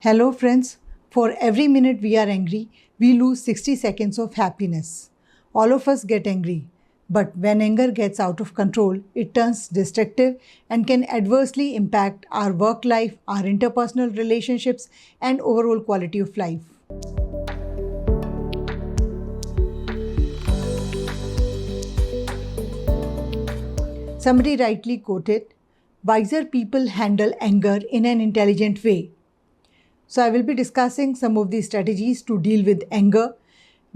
Hello friends, for every minute we are angry, we lose 60 seconds of happiness. All of us get angry, but when anger gets out of control, it turns destructive and can adversely impact our work life, our interpersonal relationships, and overall quality of life. Somebody rightly quoted, "Wiser people handle anger in an intelligent way." So, I will be discussing some of the strategies to deal with anger,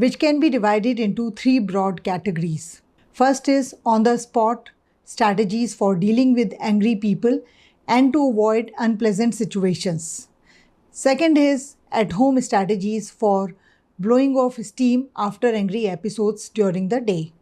which can be divided into three broad categories. First is on the spot strategies for dealing with angry people and to avoid unpleasant situations. Second is at home strategies for blowing off steam after angry episodes during the day.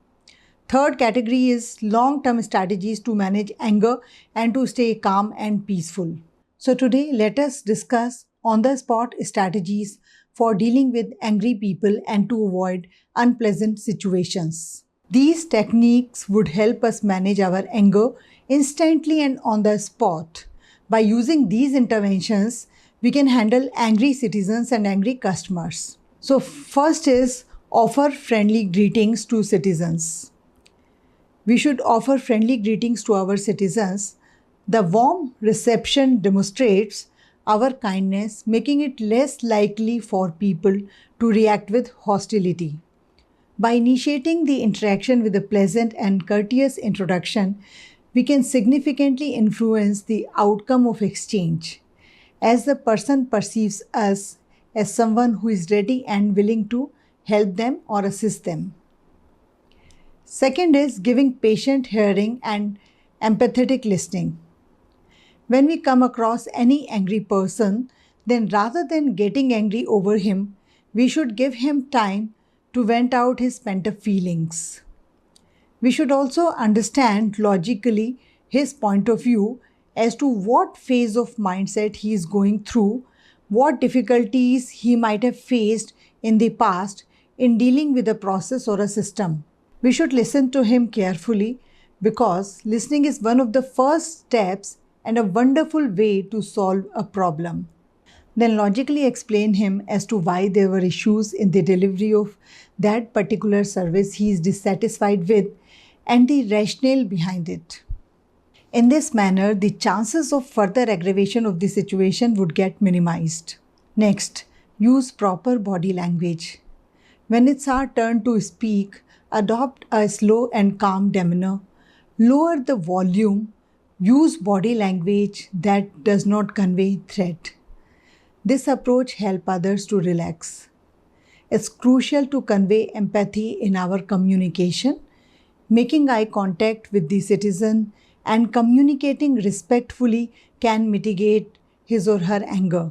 Third category is long-term strategies to manage anger and to stay calm and peaceful. So today, let us discuss on-the-spot strategies for dealing with angry people and to avoid unpleasant situations. These techniques would help us manage our anger instantly and on the spot. By using these interventions, we can handle angry citizens and angry customers. So first is offer friendly greetings to citizens. We should offer friendly greetings to our citizens. The warm reception demonstrates our kindness, making it less likely for people to react with hostility. By initiating the interaction with a pleasant and courteous introduction, we can significantly influence the outcome of exchange, as the person perceives us as someone who is ready and willing to help them or assist them. Second is giving patient hearing and empathetic listening. When we come across any angry person, then rather than getting angry over him, we should give him time to vent out his pent-up feelings. We should also understand logically his point of view as to what phase of mindset he is going through, what difficulties he might have faced in the past in dealing with a process or a system. We should listen to him carefully because listening is one of the first steps and a wonderful way to solve a problem. Then logically explain him as to why there were issues in the delivery of that particular service he is dissatisfied with and the rationale behind it. In this manner, the chances of further aggravation of the situation would get minimized. Next, use proper body language. When it's our turn to speak, adopt a slow and calm demeanor. Lower the volume. Use body language that does not convey threat. This approach helps others to relax. It's crucial to convey empathy in our communication. Making eye contact with the citizen and communicating respectfully can mitigate his or her anger.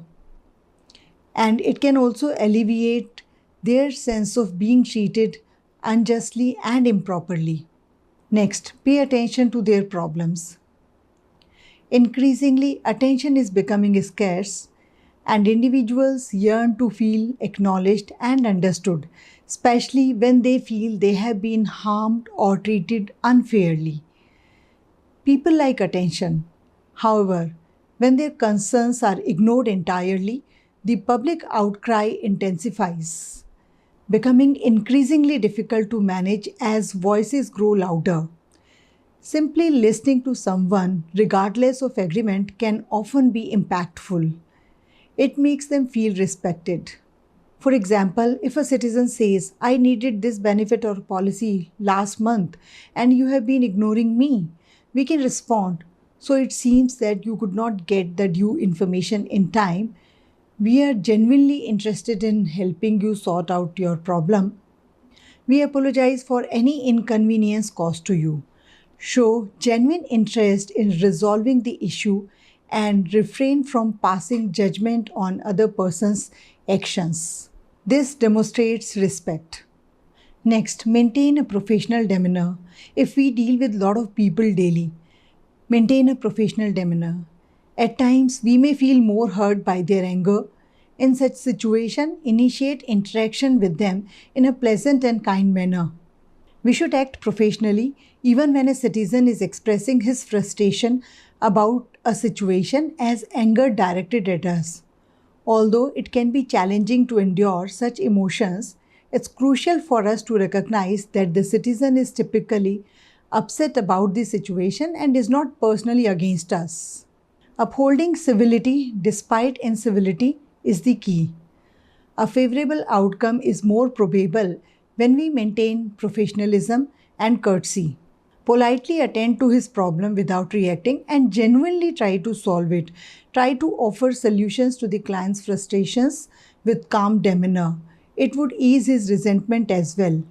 And it can also alleviate their sense of being treated unjustly and improperly. Next, pay attention to their problems. Increasingly, attention is becoming scarce, and individuals yearn to feel acknowledged and understood, especially when they feel they have been harmed or treated unfairly. People like attention. However, when their concerns are ignored entirely, the public outcry intensifies, becoming increasingly difficult to manage as voices grow louder. Simply listening to someone, regardless of agreement, can often be impactful. It makes them feel respected. For example, if a citizen says, "I needed this benefit or policy last month and you have been ignoring me," we can respond, "So it seems that you could not get the due information in time. We are genuinely interested in helping you sort out your problem. We apologize for any inconvenience caused to you." Show genuine interest in resolving the issue and refrain from passing judgment on other person's actions. This demonstrates respect. Next, maintain a professional demeanor. If we deal with a lot of people daily, maintain a professional demeanor. At times, we may feel more hurt by their anger. In such situation, initiate interaction with them in a pleasant and kind manner. We should act professionally even when a citizen is expressing his frustration about a situation as anger directed at us. Although it can be challenging to endure such emotions, it's crucial for us to recognize that the citizen is typically upset about the situation and is not personally against us. Upholding civility despite incivility is the key. A favorable outcome is more probable when we maintain professionalism and courtesy. Politely attend to his problem without reacting and genuinely try to solve it. Try to offer solutions to the client's frustrations with calm demeanor. It would ease his resentment as well.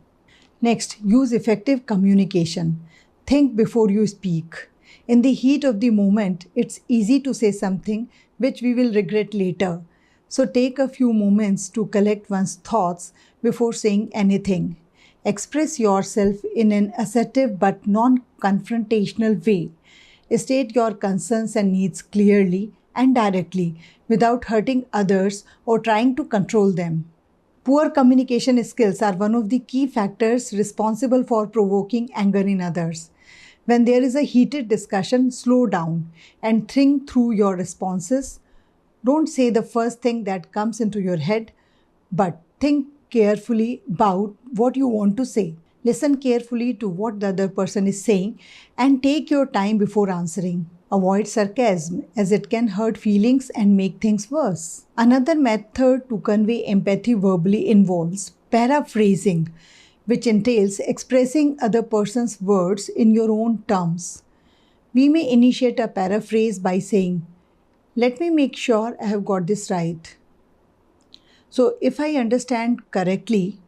Next, use effective communication. Think before you speak. In the heat of the moment, it's easy to say something which we will regret later. So take a few moments to collect one's thoughts before saying anything. Express yourself in an assertive but non-confrontational way. State your concerns and needs clearly and directly without hurting others or trying to control them. Poor communication skills are one of the key factors responsible for provoking anger in others. When there is a heated discussion, slow down and think through your responses. Don't say the first thing that comes into your head, but think carefully about what you want to say. Listen carefully to what the other person is saying and take your time before answering. Avoid sarcasm as it can hurt feelings and make things worse. Another method to convey empathy verbally involves paraphrasing, which entails expressing other person's words in your own terms. We may initiate a paraphrase by saying, "Let me make sure I have got this right. So, if I understand correctly,"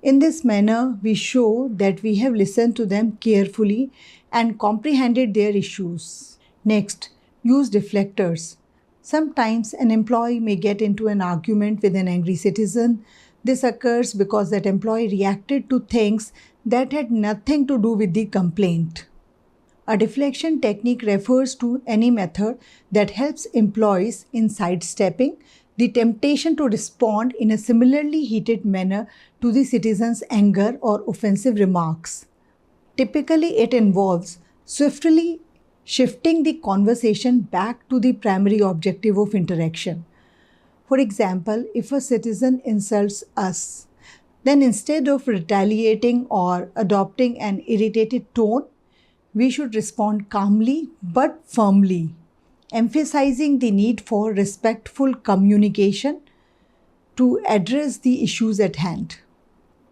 in this manner, we show that we have listened to them carefully and comprehended their issues. Next, use deflectors. Sometimes an employee may get into an argument with an angry citizen. This occurs because that employee reacted to things that had nothing to do with the complaint. A deflection technique refers to any method that helps employees in sidestepping the temptation to respond in a similarly heated manner to the citizen's anger or offensive remarks. Typically, it involves swiftly shifting the conversation back to the primary objective of interaction. For example, if a citizen insults us, then instead of retaliating or adopting an irritated tone, we should respond calmly but firmly, emphasizing the need for respectful communication to address the issues at hand.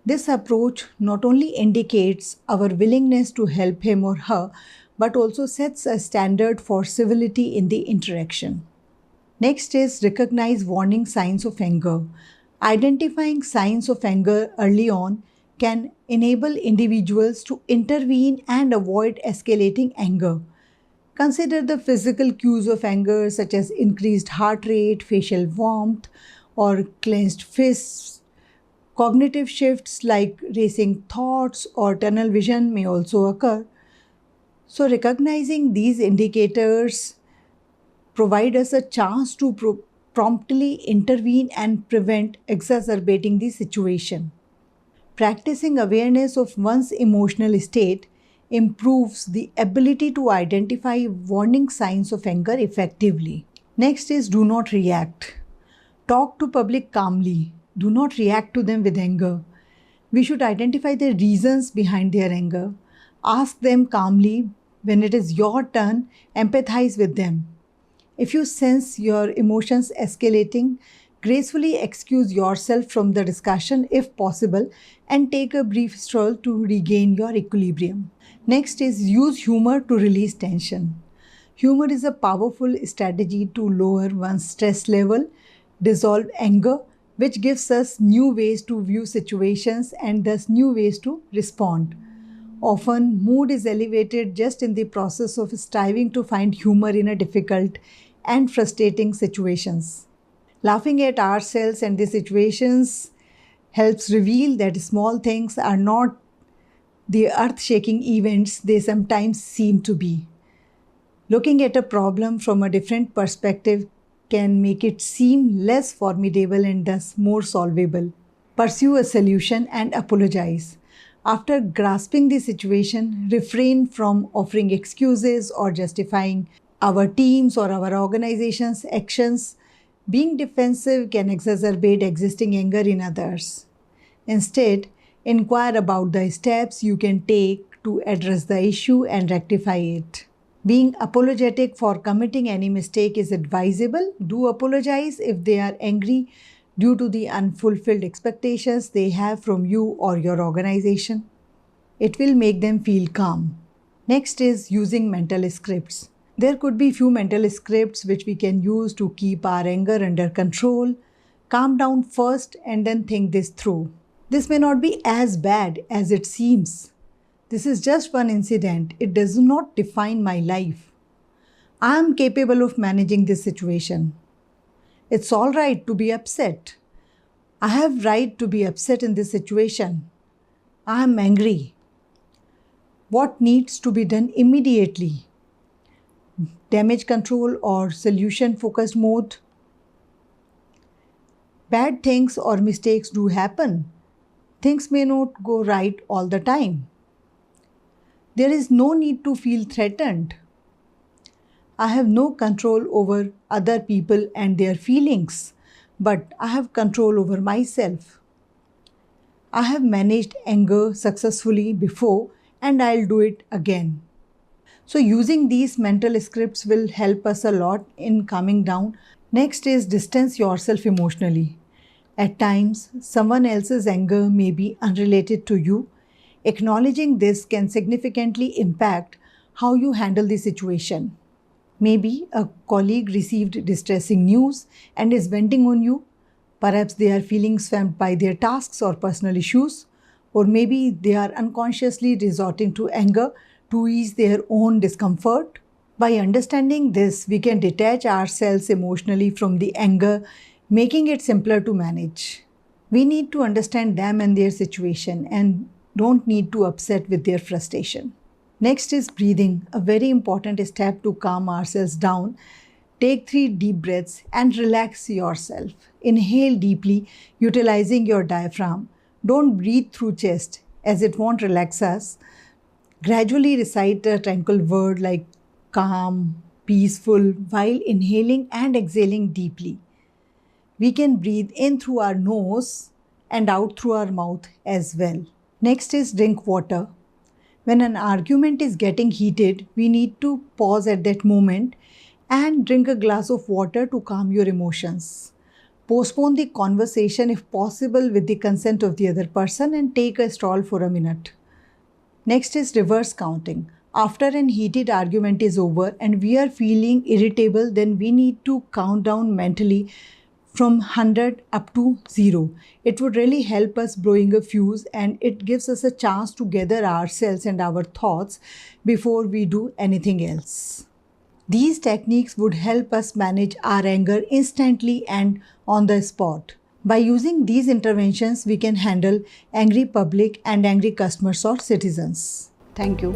This approach not only indicates our willingness to help him or her, but also sets a standard for civility in the interaction. Next is recognize warning signs of anger. Identifying signs of anger early on can enable individuals to intervene and avoid escalating anger. Consider the physical cues of anger such as increased heart rate, facial warmth, or clenched fists. Cognitive shifts like racing thoughts or tunnel vision may also occur. So recognizing these indicators provide us a chance to promptly intervene and prevent exacerbating the situation. Practicing awareness of one's emotional state improves the ability to identify warning signs of anger effectively. Next is do not react. Talk to public calmly. Do not react to them with anger. We should identify the reasons behind their anger. Ask them calmly. When it is your turn, empathize with them. If you sense your emotions escalating, gracefully excuse yourself from the discussion if possible and take a brief stroll to regain your equilibrium. Next is use humor to release tension. Humor is a powerful strategy to lower one's stress level, dissolve anger, which gives us new ways to view situations and thus new ways to respond. Often, mood is elevated just in the process of striving to find humor in a difficult and frustrating situations. Laughing at ourselves and the situations helps reveal that small things are not the earth-shaking events they sometimes seem to be. Looking at a problem from a different perspective can make it seem less formidable and thus more solvable. Pursue a solution and apologize. After grasping the situation, refrain from offering excuses or justifying our team's or our organization's actions. Being defensive can exacerbate existing anger in others. Instead, inquire about the steps you can take to address the issue and rectify it. Being apologetic for committing any mistake is advisable. Do apologize if they are angry due to the unfulfilled expectations they have from you or your organization. It will make them feel calm. Next is using mental scripts. There could be few mental scripts which we can use to keep our anger under control. Calm down first and then think this through. This may not be as bad as it seems. This is just one incident. It does not define my life. I am capable of managing this situation. It's all right to be upset. I have right to be upset in this situation. I am angry. What needs to be done immediately? Damage control or solution focused mode. Bad things or mistakes do happen. Things may not go right all the time. There is no need to feel threatened. I have no control over other people and their feelings, but I have control over myself. I have managed anger successfully before and I'll do it again. So using these mental scripts will help us a lot in calming down. Next is distance yourself emotionally. At times, someone else's anger may be unrelated to you. Acknowledging this can significantly impact how you handle the situation. Maybe a colleague received distressing news and is venting on you. Perhaps they are feeling swamped by their tasks or personal issues, or maybe they are unconsciously resorting to anger to ease their own discomfort. By understanding this, we can detach ourselves emotionally from the anger, making it simpler to manage. We need to understand them and their situation and don't need to upset with their frustration. Next is breathing, a very important step to calm ourselves down. Take 3 deep breaths and relax yourself. Inhale deeply, utilizing your diaphragm. Don't breathe through chest as it won't relax us. Gradually recite a tranquil word like calm, peaceful while inhaling and exhaling deeply. We can breathe in through our nose and out through our mouth as well. Next is drink water. When an argument is getting heated, we need to pause at that moment and drink a glass of water to calm your emotions. Postpone the conversation if possible with the consent of the other person and take a stroll for a minute. Next is reverse counting. After an heated argument is over and we are feeling irritable, then we need to count down mentally from 100 up to 0. It would really help us blowing a fuse and it gives us a chance to gather ourselves and our thoughts before we do anything else. These techniques would help us manage our anger instantly and on the spot. By using these interventions, we can handle angry public and angry customers or citizens. Thank you.